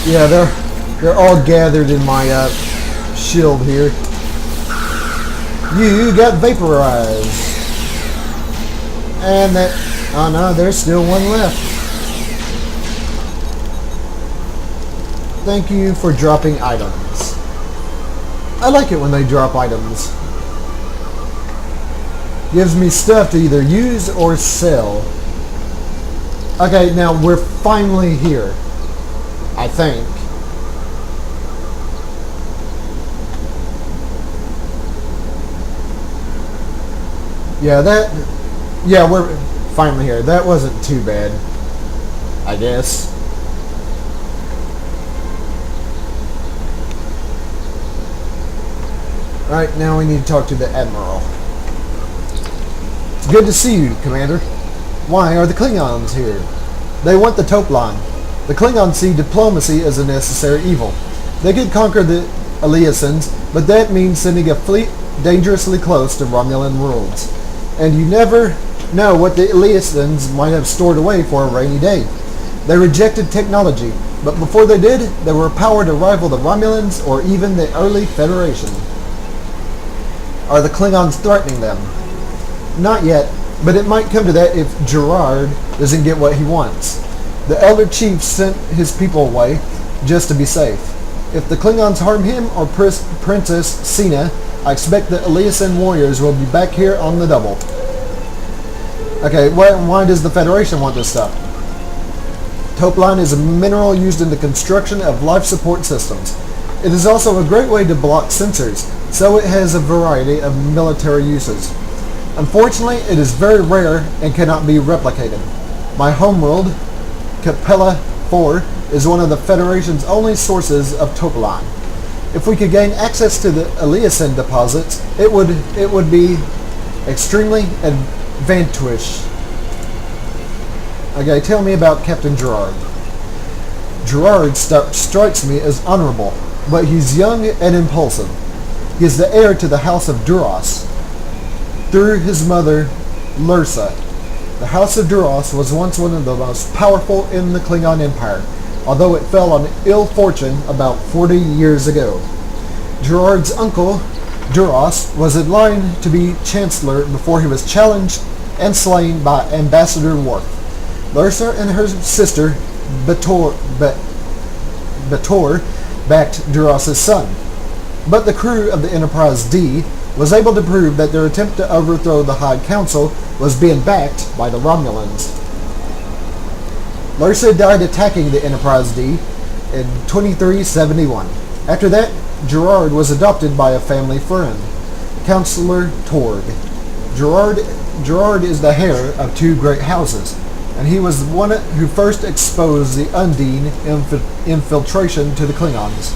Yeah, they're all gathered in my shield here. You got vaporized. And that... Oh no, there's still one left. Thank you for dropping items. I like it when they drop items. Gives me stuff to either use or sell. Okay, now we're finally here. I think. Yeah, we're finally here. That wasn't too bad, I guess. Alright, now we need to talk to the Admiral. It's good to see you, Commander. Why are the Klingons here? They want the Toplan. The Klingons see diplomacy as a necessary evil. They could conquer the Eliasons, but that means sending a fleet dangerously close to Romulan worlds. And you never know what the Eliasons might have stored away for a rainy day. They rejected technology, but before they did, they were a power to rival the Romulans or even the early Federation. Are the Klingons threatening them? Not yet, but it might come to that if Gerard doesn't get what he wants. The Elder Chief sent his people away just to be safe. If the Klingons harm him or Princess Sina, I expect the Eliason warriors will be back here on the double. Okay, why does the Federation want this stuff? Toplan is a mineral used in the construction of life support systems. It is also a great way to block sensors, so it has a variety of military uses. Unfortunately, it is very rare and cannot be replicated. My homeworld, Capella 4, is one of the Federation's only sources of Toplan. If we could gain access to the Eliason deposits, it would be extremely advantageous. Okay, tell me about Captain Gerard. Gerard strikes me as honorable, but he's young and impulsive. He is the heir to the House of Duras through his mother, Lursa. The House of Duras was once one of the most powerful in the Klingon Empire, although it fell on ill fortune about 40 years ago. Gerard's uncle, Duras, was in line to be Chancellor before he was challenged and slain by Ambassador Worf. Lursa and her sister, Bator, backed Duras' son. But the crew of the Enterprise D was able to prove that their attempt to overthrow the High Council was being backed by the Romulans. Lursa died attacking the Enterprise D in 2371. After that, Gerard was adopted by a family friend, Councillor Torg. Gerard is the heir of two great houses, and he was the one who first exposed the Undine infiltration to the Klingons.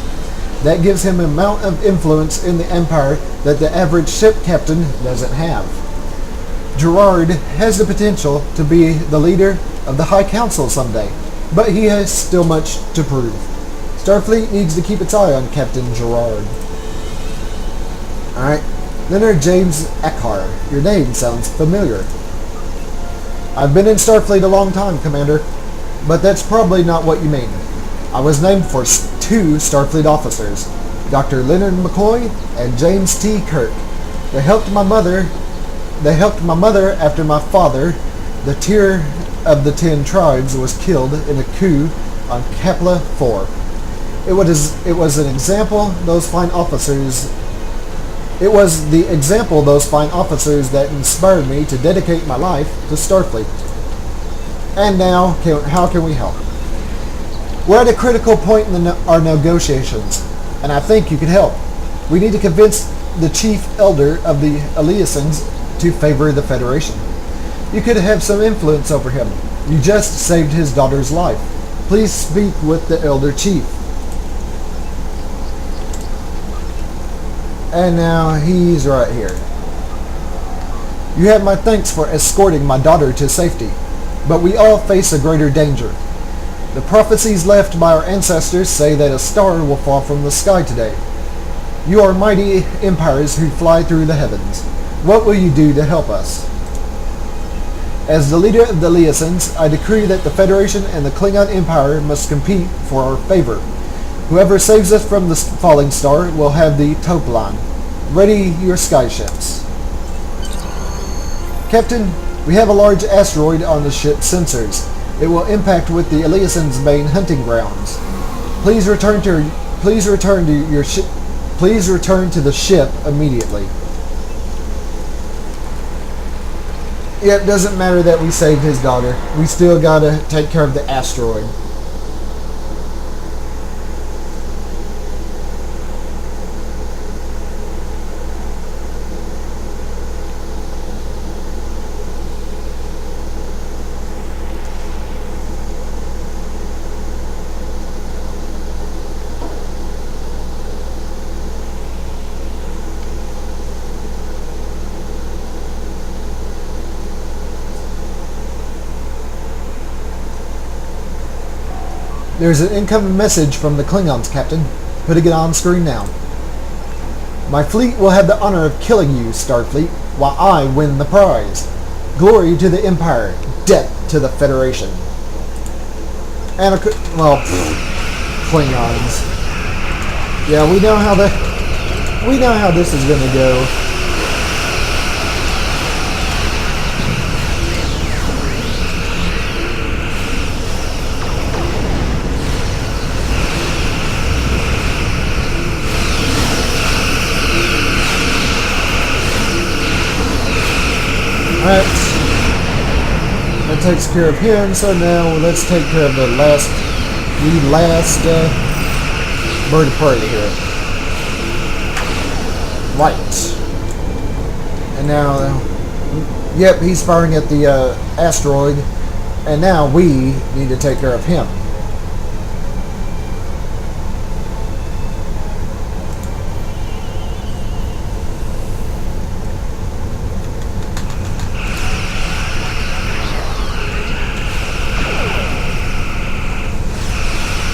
That gives him an amount of influence in the Empire that the average ship captain doesn't have. Gerard has the potential to be the leader of the High Council someday, but he has still much to prove. Starfleet needs to keep its eye on Captain Gerard. Alright, Leonard James Eckhart. Your name sounds familiar. I've been in Starfleet a long time, Commander, but that's probably not what you mean. I was named for two Starfleet officers, Dr. Leonard McCoy and James T. Kirk. They helped my mother after my father, the Tier of the 10 Tribes, was killed in a coup on Kepler 4. It was the example those fine officers that inspired me to dedicate my life to Starfleet. And now, how can we help? We're at a critical point in our negotiations, and I think you can help. We need to convince the Chief Elder of the Eliasons to favor the Federation. You could have some influence over him. You just saved his daughter's life. Please speak with the Elder Chief. And now he's right here. You have my thanks for escorting my daughter to safety, but we all face a greater danger. The prophecies left by our ancestors say that a star will fall from the sky today. You are mighty empires who fly through the heavens. What will you do to help us? As the leader of the Eliasons, I decree that the Federation and the Klingon Empire must compete for our favor. Whoever saves us from the falling star will have the taupe line. Ready your skyships. Captain, we have a large asteroid on the ship's sensors. It will impact with the Eliason's main hunting grounds. Please return to the ship immediately. It doesn't matter that we saved his daughter. We still gotta take care of the asteroid. There's an incoming message from the Klingons, Captain. Putting it on screen now. My fleet will have the honor of killing you, Starfleet, while I win the prize. Glory to the Empire, death to the Federation. And Klingons. Yeah, we know how this is gonna go. Alright, that takes care of him, so now let's take care of the last bird of prey here. Right. And now, yep, he's firing at the asteroid, and now we need to take care of him.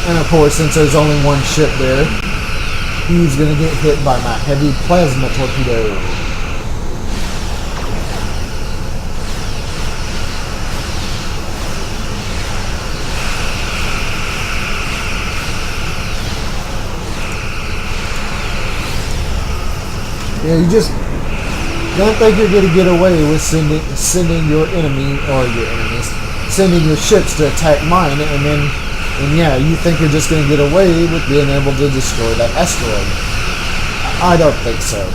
And of course, since there's only one ship there, he's going to get hit by my heavy plasma torpedo. Yeah, you just don't think you're going to get away with sending your ships to attack mine, and yeah, you think you're just going to get away with being able to destroy that asteroid. I don't think so.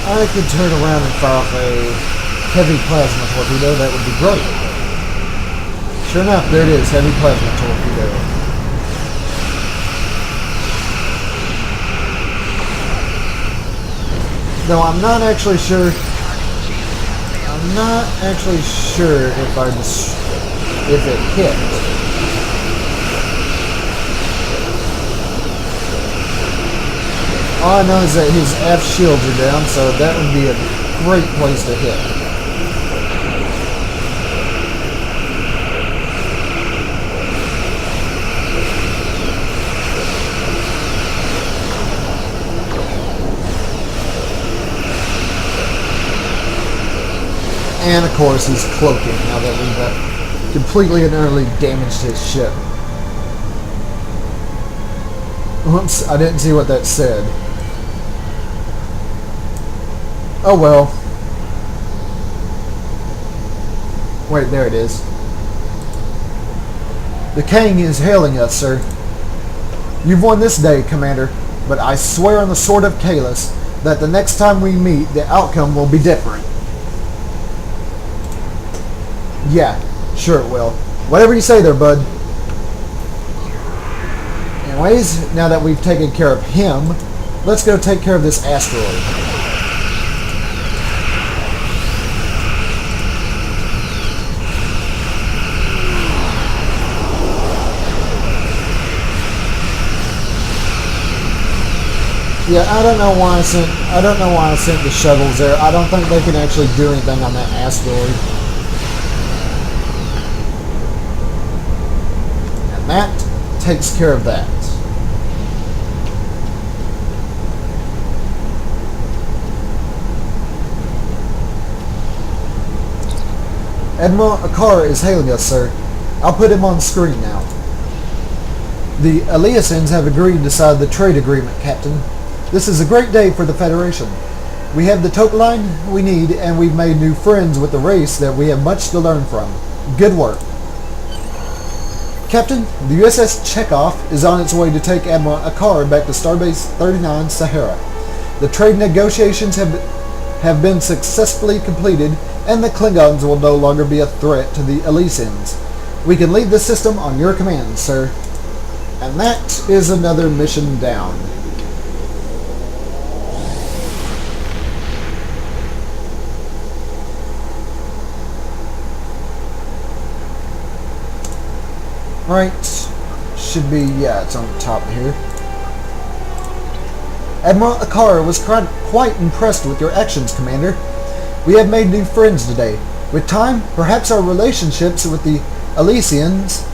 I could turn around and fire off a heavy plasma torpedo. That would be great. Sure enough, there it is, heavy plasma torpedo. No, I'm not actually sure if it hit. All I know is that his aft shields are down, so that would be a great place to hit. And of course he's cloaking now that we've completely and utterly damaged his ship. Oops, I didn't see what that said. Oh well. Wait, there it is. The king is hailing us, sir. You've won this day, Commander, but I swear on the sword of Kalis that the next time we meet, the outcome will be different. Yeah, sure it will. Whatever you say there, bud. Anyways, now that we've taken care of him, let's go take care of this asteroid. Yeah, I don't know why I sent the shuttles there. I don't think they can actually do anything on that asteroid. And that takes care of that. Admiral Akar is hailing us, sir. I'll put him on screen now. The Eliasins have agreed to sign the trade agreement, Captain. This is a great day for the Federation. We have the toke line we need, and we've made new friends with the race that we have much to learn from. Good work. Captain, the USS Chekhov is on its way to take Admiral Akar back to Starbase 39 Sahara. The trade negotiations have been successfully completed, and the Klingons will no longer be a threat to the Elysians. We can leave the system on your command, sir. And that is another mission down. Right, should be, yeah, it's on the top here. Admiral Akar was quite impressed with your actions, Commander. We have made new friends today. With time, perhaps our relationships with the Elysians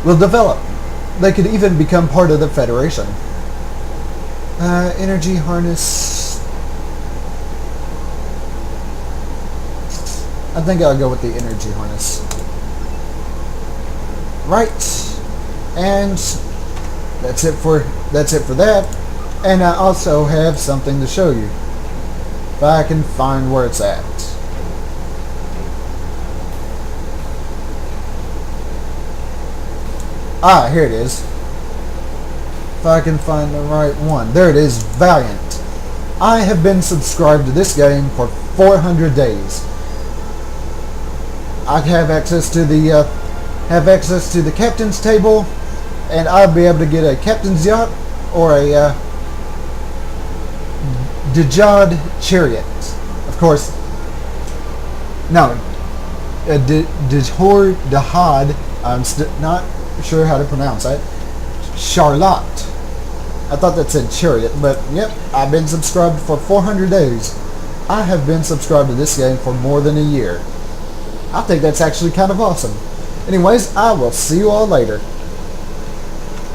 will develop. They could even become part of the Federation. Energy harness. I think I'll go with the energy harness. Right, and that's it for that. And I also have something to show you, if I can find where it's at. Ah, here it is. If I can find the right one. There it is, Valiant. I have been subscribed to this game for 400 days. I have access to the captain's table, and I'll be able to get a captain's yacht or a Djad chariot. Of course, no, Djad. I'm not sure how to pronounce that. Charlotte. I thought that said chariot, but yep, I've been subscribed for 400 days. I have been subscribed to this game for more than a year. I think that's actually kind of awesome. Anyways, I will see you all later.